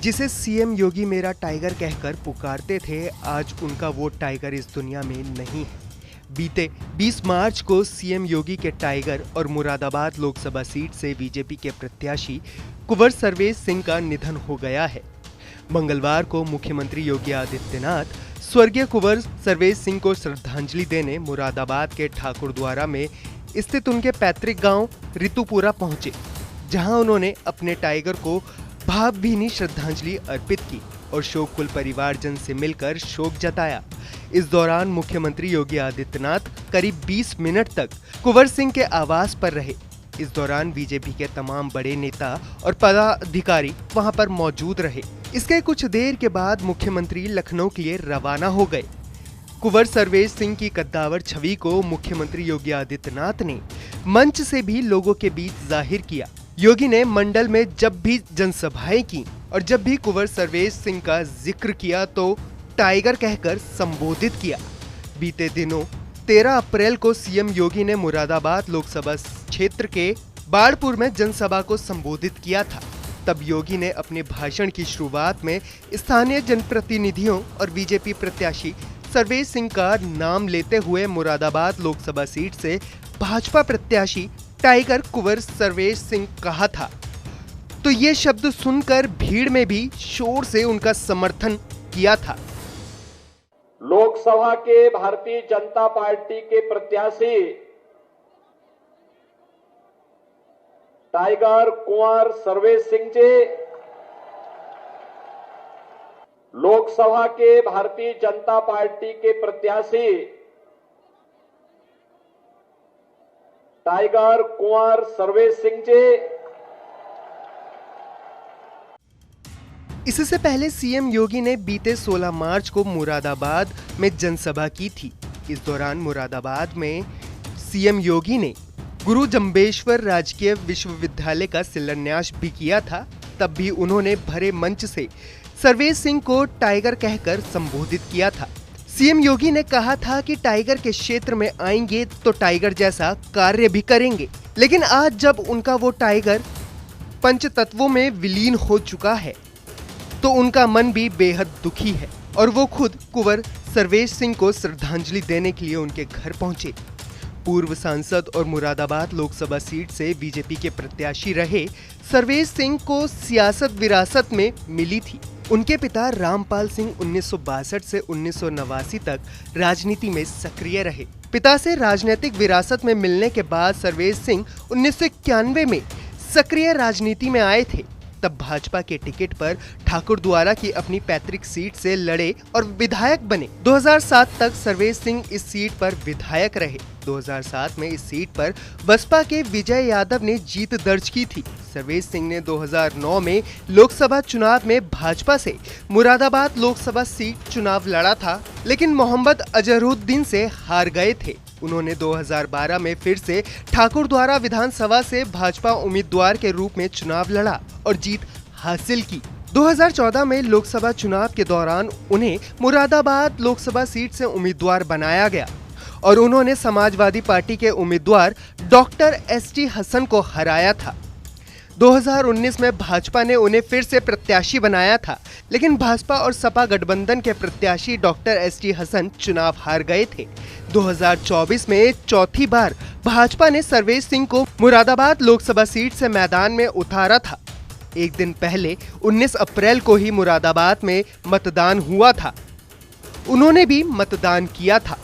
जिसे सीएम योगी मेरा टाइगर कहकर पुकारते थे, आज उनका वो टाइगर इस दुनिया में नहीं है। बीते 20 मार्च को सीएम योगी के टाइगर और मुरादाबाद लोकसभा सीट से बीजेपी के प्रत्याशी कुंवर सर्वेश सिंह का निधन हो गया है। मंगलवार को मुख्यमंत्री योगी आदित्यनाथ स्वर्गीय कुंवर सर्वेश सिंह को श्रद्धांजलि देने मुरादाबाद के ठाकुरद्वारा में स्थित उनके पैतृक गांव रितुपुरा पहुंचे, जहां उन्होंने अपने टाइगर को भावभीनी श्रद्धांजलि अर्पित की और शोककुल परिवारजन से मिलकर शोक जताया। इस दौरान मुख्यमंत्री योगी आदित्यनाथ करीब 20 मिनट तक कुंवर सिंह के आवास पर रहे। इस दौरान बीजेपी के तमाम बड़े नेता और पदाधिकारी वहां पर मौजूद रहे। इसके कुछ देर के बाद मुख्यमंत्री लखनऊ के लिए रवाना हो गए। कुंवर सर्वेश सिंह की कद्दावर छवि को मुख्यमंत्री योगी आदित्यनाथ ने मंच से भी लोगों के बीच जाहिर किया। योगी ने मंडल में जब भी जनसभाएं की और जब भी कुंवर सर्वेश सिंह का जिक्र किया तो टाइगर कहकर संबोधित किया। बीते दिनों 13 अप्रैल को सीएम योगी ने मुरादाबाद लोकसभा क्षेत्र के बाड़पुर में जनसभा को संबोधित किया था। तब योगी ने अपने भाषण की शुरुआत में स्थानीय जनप्रतिनिधियों और बीजेपी प्रत्याशी सर्वेश सिंह का नाम लेते हुए मुरादाबाद लोकसभा सीट से भाजपा प्रत्याशी टाइगर कुंवर सर्वेश सिंह कहा था, तो ये शब्द सुनकर भीड़ में भी शोर से उनका समर्थन किया था। लोकसभा के भारतीय जनता पार्टी के प्रत्याशी टाइगर कुंवर सर्वेश सिंह जी, लोकसभा के भारतीय जनता पार्टी के प्रत्याशी टाइगर कुंवर सर्वेश सिंह जी। इससे पहले सीएम योगी ने बीते 16 मार्च को मुरादाबाद में जनसभा की थी। इस दौरान मुरादाबाद में सीएम योगी ने गुरु जंबेश्वर राजकीय विश्वविद्यालय का शिलान्यास भी किया था। तब भी उन्होंने भरे मंच से सर्वेश सिंह को टाइगर कहकर संबोधित किया था। सीएम योगी ने कहा था कि टाइगर के क्षेत्र में आएंगे तो टाइगर जैसा कार्य भी करेंगे, लेकिन आज जब उनका वो टाइगर पंचतत्वों में विलीन हो चुका है तो उनका मन भी बेहद दुखी है और वो खुद कुंवर सर्वेश सिंह को श्रद्धांजलि देने के लिए उनके घर पहुंचे। पूर्व सांसद और मुरादाबाद लोकसभा सीट से बीजेपी के प्रत्याशी रहे सर्वेश सिंह को सियासत विरासत में मिली थी। उनके पिता रामपाल सिंह 1962 से 1989 तक राजनीति में सक्रिय रहे। पिता से राजनीतिक विरासत में मिलने के बाद सर्वेश सिंह 1991 में सक्रिय राजनीति में आए थे। तब भाजपा के टिकट पर ठाकुरद्वारा की अपनी पैतृक सीट से लड़े और विधायक बने। 2007 तक सर्वेश सिंह इस सीट पर विधायक रहे। 2007 में इस सीट पर बसपा के विजय यादव ने जीत दर्ज की थी। सर्वेश सिंह ने 2009 में लोकसभा चुनाव में भाजपा से मुरादाबाद लोकसभा सीट चुनाव लड़ा था, लेकिन मोहम्मद अजहरुद्दीन से हार गए थे। उन्होंने 2012 में फिर से ठाकुरद्वारा विधानसभा से भाजपा उम्मीदवार के रूप में चुनाव लड़ा और जीत हासिल की। 2014 में लोकसभा चुनाव के दौरान उन्हें मुरादाबाद लोकसभा सीट से उम्मीदवार बनाया गया और उन्होंने समाजवादी पार्टी के उम्मीदवार डॉक्टर एसटी हसन को हराया था। 2019 में भाजपा ने उन्हें फिर से प्रत्याशी बनाया था, लेकिन भाजपा और सपा गठबंधन के प्रत्याशी डॉक्टर एसटी हसन चुनाव हार गए थे। 2024 में चौथी बार भाजपा ने सर्वेश सिंह को मुरादाबाद लोकसभा सीट से मैदान में उतारा था। एक दिन पहले 19 अप्रैल को ही मुरादाबाद में मतदान हुआ था। उन्होंने भी मतदान किया था।